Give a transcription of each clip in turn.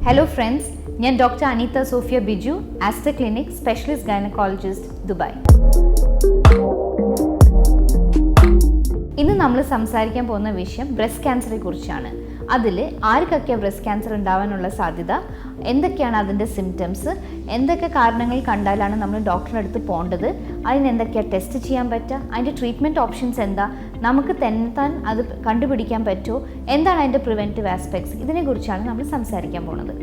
Hello friends, I am Dr.Anitha Sophia Biju, Aster Clinic, Specialist Gynecologist, Dubai. ഇന്ന് നമ്മൾ സംസാരിക്കാൻ പോകുന്ന വിഷയം ബ്രസ്റ്റ് ക്യാൻസറെ കുറിച്ചാണ്. അതിൽ ആർക്കൊക്കെ ബ്രസ്റ്റ് ക്യാൻസർ ഉണ്ടാവാനുള്ള സാധ്യത, എന്തൊക്കെയാണ് അതിൻ്റെ സിംറ്റംസ്, എന്തൊക്കെ കാരണങ്ങൾ കണ്ടാലാണ് നമ്മൾ ഡോക്ടറുടെ അടുത്ത് പോകേണ്ടത്, അതിന് എന്തൊക്കെയാണ് ടെസ്റ്റ് ചെയ്യാൻ പറ്റുക, അതിൻ്റെ ട്രീറ്റ്മെൻറ്റ് ഓപ്ഷൻസ് എന്താ, നമുക്ക് തന്നെത്താൻ അത് കണ്ടുപിടിക്കാൻ പറ്റുമോ, എന്താണ് അതിൻ്റെ പ്രിവെൻറ്റീവ് ആസ്പെക്ട്സ്, ഇതിനെക്കുറിച്ചാണ് നമ്മൾ സംസാരിക്കാൻ പോകുന്നത്.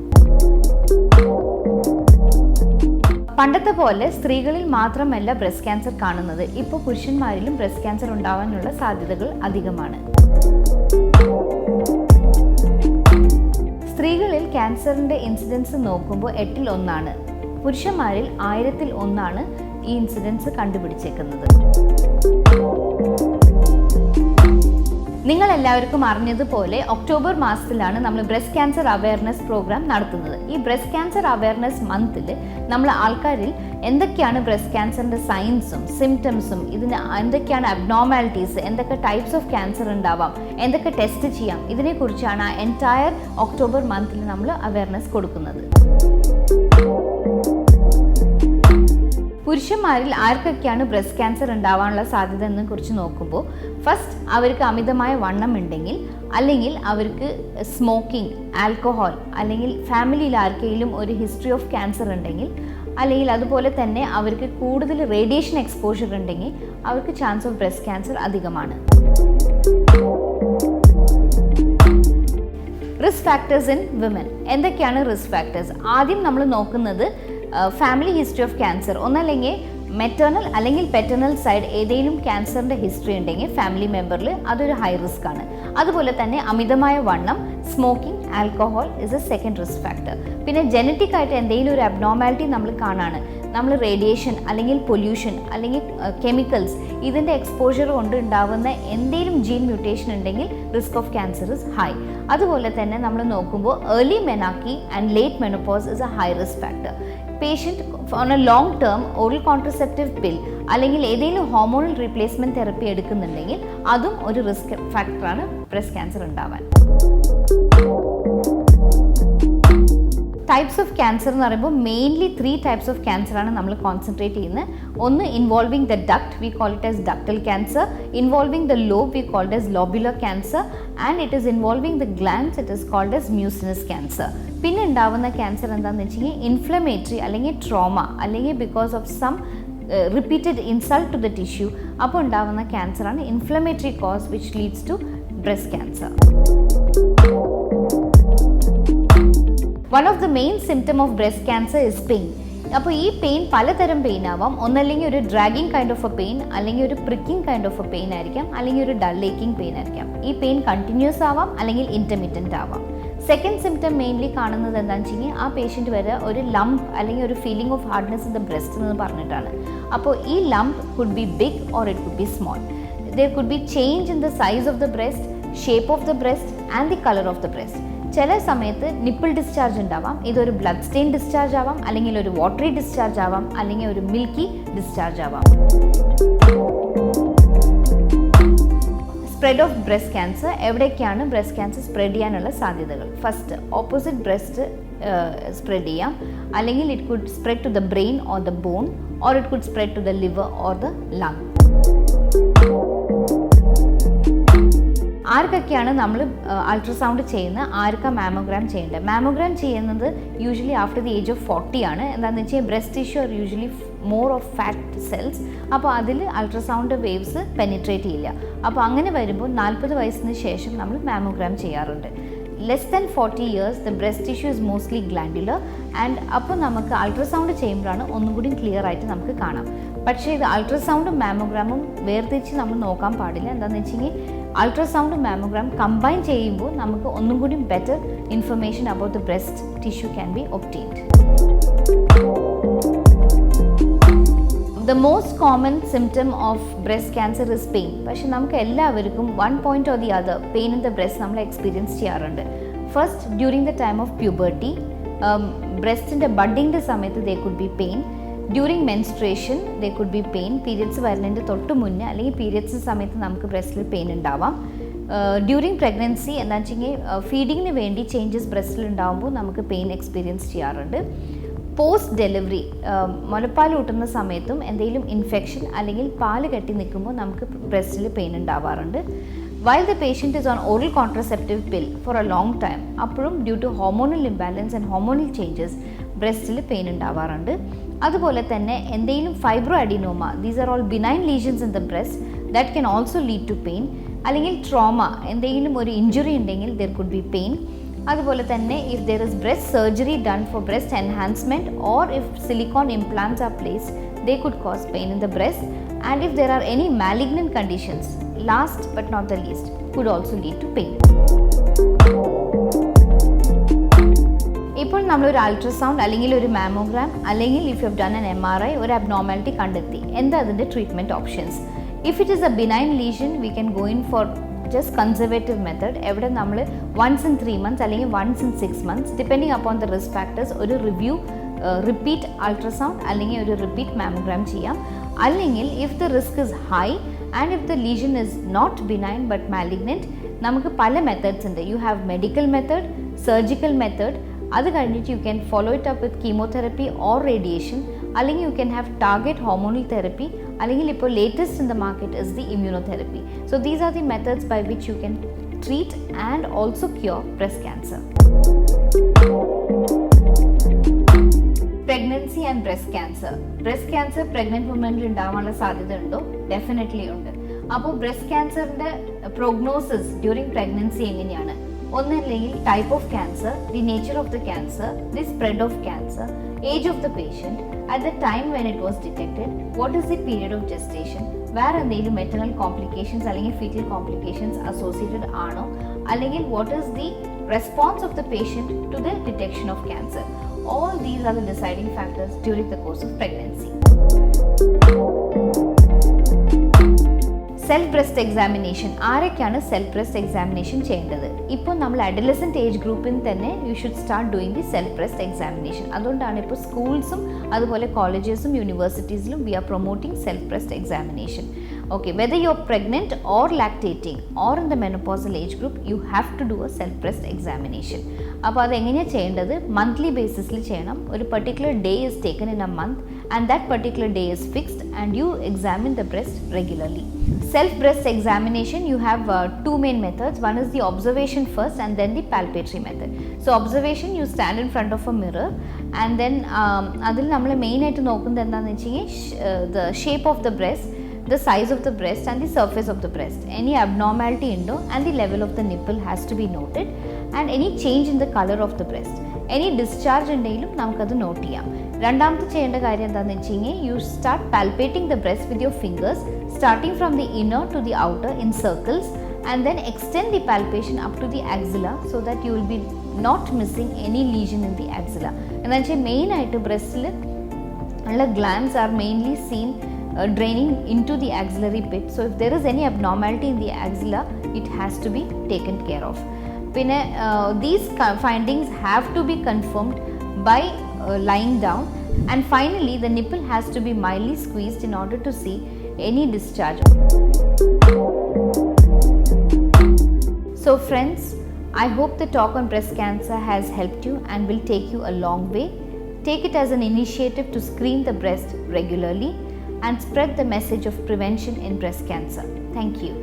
പണ്ടത്തെ പോലെ സ്ത്രീകളിൽ മാത്രമല്ല ബ്രസ്റ്റ് ക്യാൻസർ കാണുന്നത്. ഇപ്പോൾ പുരുഷന്മാരിലും ബ്രസ്റ്റ് ക്യാൻസർ ഉണ്ടാവാനുള്ള സാധ്യതകൾ അധികമാണ്. സ്ത്രീകളിൽ ക്യാൻസറിൻ്റെ ഇൻസിഡൻസ് നോക്കുമ്പോൾ 8-ൽ 1, പുരുഷന്മാരിൽ 1000-ൽ 1 ഈ ഇൻസിഡൻസ് കണ്ടുപിടിച്ചേക്കുന്നത്. നിങ്ങളെല്ലാവർക്കും അറിഞ്ഞതുപോലെ ഒക്ടോബർ മാസത്തിലാണ് നമ്മൾ ബ്രസ്റ്റ് ക്യാൻസർ അവയർനെസ് പ്രോഗ്രാം നടത്തുന്നത്. ഈ ബ്രസ്റ്റ് ക്യാൻസർ അവയർനെസ് മന്തിൽ നമ്മൾ ആൾക്കാരിൽ എന്തൊക്കെയാണ് ബ്രസ്റ്റ് ക്യാൻസറിൻ്റെ സൈൻസും സിംറ്റംസും, ഇതിന് എന്തൊക്കെയാണ് അബ്നോർമാലിറ്റീസ്, എന്തൊക്കെ ടൈപ്സ് ഓഫ് ക്യാൻസർ ഉണ്ടാവാം, എന്തൊക്കെ ടെസ്റ്റ് ചെയ്യാം, ഇതിനെക്കുറിച്ചാണ് ആ എൻറ്റയർ ഒക്ടോബർ മന്തിൽ നമ്മൾ അവയർനെസ് കൊടുക്കുന്നത്. പുരുഷന്മാരിൽ ആർക്കൊക്കെയാണ് ബ്രസ്റ്റ് ക്യാൻസർ ഉണ്ടാവാനുള്ള സാധ്യത എന്നെ കുറിച്ച് നോക്കുമ്പോൾ, ഫസ്റ്റ് അവർക്ക് അമിതമായ വണ്ണം ഉണ്ടെങ്കിൽ, അല്ലെങ്കിൽ അവർക്ക് സ്മോക്കിംഗ്, ആൽക്കഹോൾ, അല്ലെങ്കിൽ ഫാമിലിയിൽ ആർക്കെങ്കിലും ഒരു ഹിസ്റ്ററി ഓഫ് ക്യാൻസർ ഉണ്ടെങ്കിൽ, അല്ലെങ്കിൽ അതുപോലെ തന്നെ അവർക്ക് കൂടുതൽ റേഡിയേഷൻ എക്സ്പോഷർ ഉണ്ടെങ്കിൽ അവർക്ക് ചാൻസ് ഓഫ് ബ്രസ്റ്റ് ക്യാൻസർ അധികമാണ്. Risk factors in women. എന്തൊക്കെയാണ് റിസ്ക് ഫാക്ടേഴ്സ്? ആദ്യം നമ്മൾ നോക്കുന്നത് ഫാമിലി ഹിസ്റ്ററി ഓഫ് ക്യാൻസർ. ഒന്നല്ലെങ്കിൽ മെറ്റേണൽ അല്ലെങ്കിൽ പെറ്റേണൽ സൈഡ് ഏതെങ്കിലും ക്യാൻസറിൻ്റെ ഹിസ്റ്ററി ഉണ്ടെങ്കിൽ ഫാമിലി മെമ്പറിൽ അതൊരു ഹൈ റിസ്ക് ആണ്. അതുപോലെ തന്നെ അമിതമായ വണ്ണം, smoking, alcohol is A second risk factor. പിന്നെ ജനറ്റിക് ആയിട്ട് എന്തെങ്കിലും ഒരു അബ്നോർമാലിറ്റി നമ്മൾ കാണാണ്, നമ്മൾ റേഡിയേഷൻ അല്ലെങ്കിൽ പൊല്യൂഷൻ അല്ലെങ്കിൽ കെമിക്കൽസ് ഇതിൻ്റെ എക്സ്പോഷർ കൊണ്ട് ഉണ്ടാകുന്ന എന്തെങ്കിലും ജീൻ മ്യൂട്ടേഷൻ ഉണ്ടെങ്കിൽ risk of cancer is high. അതുപോലെ തന്നെ നമ്മൾ നോക്കുമ്പോൾ ഏർലി മെനാക്കി and late menopause is a high risk factor. Patient on a long term oral contraceptive pill അല്ലെങ്കിൽ ഏതെങ്കിലും ഹോർമോണൽ റീപ്ലേസ്മെൻറ്റ് തെറപ്പി എടുക്കുന്നുണ്ടെങ്കിൽ അതും ഒരു റിസ്ക് ഫാക്ടറാണ് ബ്രസ്റ്റ് ക്യാൻസർ ഉണ്ടാവാൻ. ടൈപ്സ് ഓഫ് ക്യാൻസർ എന്ന് പറയുമ്പോൾ മെയിൻലി 3 ടൈപ്സ് ഓഫ് ക്യാൻസറാണ് നമ്മൾ കോൺസെൻട്രേറ്റ് ചെയ്യുന്നത്. ഒന്ന് involving the duct, we call it as ductal cancer. Involving the lobe, we called as lobular cancer. And it is involving the glands, it is called as mucinous cancer. പിന്നെ ഉണ്ടാവുന്ന cancer എന്താണെന്ന് വെച്ചെങ്കിൽ inflammatory അല്ലെങ്കിൽ trauma അല്ലെങ്കിൽ because of some repeated insult to the tissue, അപ്പോൾ ഉണ്ടാവുന്ന ക്യാൻസറാണ് inflammatory cause which leads to breast cancer. One of the main symptom of breast cancer is pain. അപ്പോൾ ഈ പെയിൻ പലതരം പെയിൻ ആവാം. ഒന്നല്ലെങ്കിൽ ഒരു dragging kind of A pain, അല്ലെങ്കിൽ ഒരു pricking kind of A pain ആയിരിക്കാം, അല്ലെങ്കിൽ ഒരു ഡൾ ഏക്കിംഗ് പെയിൻ ആയിരിക്കാം. ഈ പെയിൻ കണ്ടിന്യൂസ് ആവാം അല്ലെങ്കിൽ ഇൻ്റർമിറ്റൻ്റ് ആവാം. സെക്കൻഡ് സിംറ്റം മെയിൻലി കാണുന്നത് എന്താണെന്ന് വെച്ച് കഴിഞ്ഞാൽ ആ പേഷ്യൻറ്റ് വരെ ഒരു ലംപ് അല്ലെങ്കിൽ ഒരു feeling of hardness in the breast എന്ന് പറഞ്ഞിട്ടാണ്. അപ്പോൾ ഈ lump could be big or it could be small. There could be change in the size of the breast, shape of the breast and the colour of the breast. ചില സമയത്ത് nipple discharge ഉണ്ടാവാം. ഇതൊരു blood stain discharge ആവാം, അല്ലെങ്കിൽ ഒരു watery discharge ആവാം, അല്ലെങ്കിൽ ഒരു മിൽക്കി ഡിസ്ചാർജ് ആവാം. Spread of breast cancer. എവിടേക്കാണ് ബ്രസ്റ്റ് ക്യാൻസർ സ്പ്രെഡ് ചെയ്യാനുള്ള സാധ്യതകൾ? ഫസ്റ്റ് ഓപ്പോസിറ്റ് ബ്രസ്റ്റ് സ്പ്രെഡ് ചെയ്യാം, അല്ലെങ്കിൽ it could spread to the brain or the bone, or it could spread to the liver or the lung. ആർക്കൊക്കെയാണ് നമ്മൾ ultrasound ചെയ്യുന്നത്, ആർക്കാ mammogram ചെയ്യേണ്ടത്? മാമോഗ്രാം ചെയ്യുന്നത് usually after the age of 40 ആണ്. എന്താണെന്ന് വെച്ചാൽ breast tissue are usually more of fat cells. അപ്പോൾ അതിൽ അൾട്രാസൗണ്ട് വേവ്സ് പെനിട്രേറ്റ് ചെയ്യില്ല. അപ്പോൾ അങ്ങനെ വരുമ്പോൾ 40 വയസ്സിന് ശേഷം നമ്മൾ മാമോഗ്രാം ചെയ്യാറുണ്ട്. Less than 40 years the breast tissue is mostly glandular and അപ്പോൾ നമുക്ക് അൾട്രാസൗണ്ട് ചെയ്യുമ്പോഴാണ് ഒന്നും കൂടി ക്ലിയർ ആയിട്ട് നമുക്ക് കാണാം. പക്ഷേ ഇത് അൾട്രാസൗണ്ടും മാമോഗ്രാമും വേർതിരിച്ച് നമ്മൾ നോക്കാൻ പാടില്ല. എന്താണെന്ന് വെച്ചെങ്കിൽ അൾട്രാസൗണ്ട് മാമോഗ്രാം കമ്പൈൻ ചെയ്യുമ്പോൾ നമുക്ക് ഒന്നും കൂടി better information about the breast tissue can be obtained. The most common symptom of breast cancer is pain. പക്ഷെ നമുക്ക് എല്ലാവർക്കും one point or the other pain in the breast നമ്മൾ എക്സ്പീരിയൻസ് ചെയ്യാറുണ്ട്. First during the time of puberty, ബ്രസ്റ്റിൻ്റെ ബഡിങ്ങിൻ്റെ സമയത്ത് they could be pain. During menstruation they could be pain. Periods വരുന്നതിൻ്റെ തൊട്ട് മുന്നേ അല്ലെങ്കിൽ പീരിയഡ്സ് സമയത്ത് നമുക്ക് ബ്രസ്റ്റിൽ പെയിൻ ഉണ്ടാവാം. ഡ്യൂറിങ് പ്രഗ്നൻസി എന്താ വെച്ചെങ്കിൽ ഫീഡിങ്ങിന് വേണ്ടി ചേഞ്ചസ് ബ്രസ്റ്റിൽ ഉണ്ടാകുമ്പോൾ നമുക്ക് പെയിൻ എക്സ്പീരിയൻസ് ചെയ്യാറുണ്ട്. പോസ്റ്റ് ഡെലിവറി മുലപ്പാൽ ഊട്ടുന്ന സമയത്തും എന്തെങ്കിലും ഇൻഫെക്ഷൻ അല്ലെങ്കിൽ പാല് കെട്ടി നിൽക്കുമ്പോൾ നമുക്ക് ബ്രസ്റ്റിൽ പെയിൻ ഉണ്ടാവാറുണ്ട്. While the patient is on oral contraceptive pill for a long time, അപ്പോഴും due to hormonal imbalance and hormonal changes ബ്രസ്റ്റിൽ പെയിൻ ഉണ്ടാവാറുണ്ട്. അതുപോലെ തന്നെ എന്തെങ്കിലും fibroadenoma, these are all benign lesions in the breast that can also lead to pain. അല്ലെങ്കിൽ trauma, എന്തെങ്കിലും ഒരു injury ഉണ്ടെങ്കിൽ ദർ കുഡ് ബി പെയിൻ. അതുപോലെ തന്നെ if there is breast surgery done for breast enhancement or if silicone implants are placed, they could cause pain in the breast. And if there are any malignant conditions, last but not the least, could also lead to pain. ഇപ്പോൾ നമ്മളൊരു ultrasound അല്ലെങ്കിൽ ഒരു mammogram അല്ലെങ്കിൽ if you have done an MRI ഒരു abnormality കണ്ടെത്തി, എന്താ അതിൻ്റെ treatment options? If it is a benign lesion we can go in for just conservative method, എവിടെ നമ്മൾ once in 3 months അല്ലെങ്കിൽ once in 6 months depending upon the risk factors ഒരു review repeat ultrasound അല്ലെങ്കിൽ ഒരു repeat mammogram ചെയ്യാം. അല്ലെങ്കിൽ if the risk is high and if the lesion is not benign but malignant, നമുക്ക് പല മെത്തേഡ്സ് ഉണ്ട്. You have medical method, surgical method, അത് കഴിഞ്ഞിട്ട് you can follow it up with chemotherapy or radiation, അല്ലെങ്കിൽ you can have target hormonal therapy, അല്ലെങ്കിൽ ഇപ്പോൾ latest in the market is the immunotherapy. So these are the methods by which you can treat and also cure breast cancer. Pregnancy and breast cancer. Breast cancer pregnant വുമനിൽ ഉണ്ടാവാനുള്ള സാധ്യത ഉണ്ടോ? Definitely ഉണ്ട്. അപ്പോൾ breast ക്യാൻസറിന്റെ prognosis during pregnancy എങ്ങനെയാണ്? ഒന്നല്ലെങ്കിൽ type of cancer, the nature of the cancer, the spread of cancer, age of the patient, at the time when it was detected, what is the period of gestation, വേറെ എന്തെങ്കിലും maternal complications അല്ലെങ്കിൽ fetal complications associated ആണോ, അല്ലെങ്കിൽ what is the response of the patient to the detection of cancer. All these are the deciding factors during the course of pregnancy. Self breast examination. ആരൊക്കെയാണ് self breast examination ചെയ്യേണ്ടത്? ഇപ്പോൾ നമ്മൾ adolescent age ഗ്രൂപ്പിൽ തന്നെ you should start doing the self breast examination. അതുകൊണ്ടാണ് ഇപ്പോൾ സ്കൂൾസും അതുപോലെ കോളേജസും യൂണിവേഴ്സിറ്റീസിലും we are promoting self breast examination. Okay, whether you're pregnant or lactating or in the menopausal age group, you have to do a self breast examination. അപ്പോൾ അതെങ്ങനെയാണ് ചെയ്യേണ്ടത്? Monthly ബേസിസിൽ ചെയ്യണം. ഒരു particular day is taken in a month and that particular day is fixed and you examine the breast regularly. Self breast examination, you have two main methods. One is the observation first and then the palpatory method. So observation, you stand in front of a mirror and then അതിൽ നമ്മൾ മെയിനായിട്ട് നോക്കുന്നത് എന്താണെന്ന് വെച്ച് കഴിഞ്ഞാൽ the shape of the breast, the size of the breast and the surface of the breast. Any abnormality undo and the level of the nipple has to be noted, and any change in the color of the breast. Any discharge ഉണ്ടെങ്കിലും നമുക്കത് not ചെയ്യാം. രണ്ടാമത്തെ ചെയ്യേണ്ട കാര്യം എന്താണെന്ന് വെച്ച് കഴിഞ്ഞാൽ you start palpating the breast with your fingers starting from the inner to the outer in circles and then extend the palpation up to the axilla so that you will be not missing any lesion in the axilla. എന്ന് വെച്ചാൽ മെയിനായിട്ട് ബ്രസ്റ്റിൽ ഉള്ള glands are mainly seen draining into the axillary pit. So if there is any abnormality in the axilla, it has to be taken care of. Pinne these findings have to be confirmed by lying down, and finally the nipple has to be mildly squeezed in order to see any discharge. So friends, I hope the talk on breast cancer has helped you and will take you a long way. Take it as an initiative to screen the breast regularly and spread the message of prevention in breast cancer. Thank you.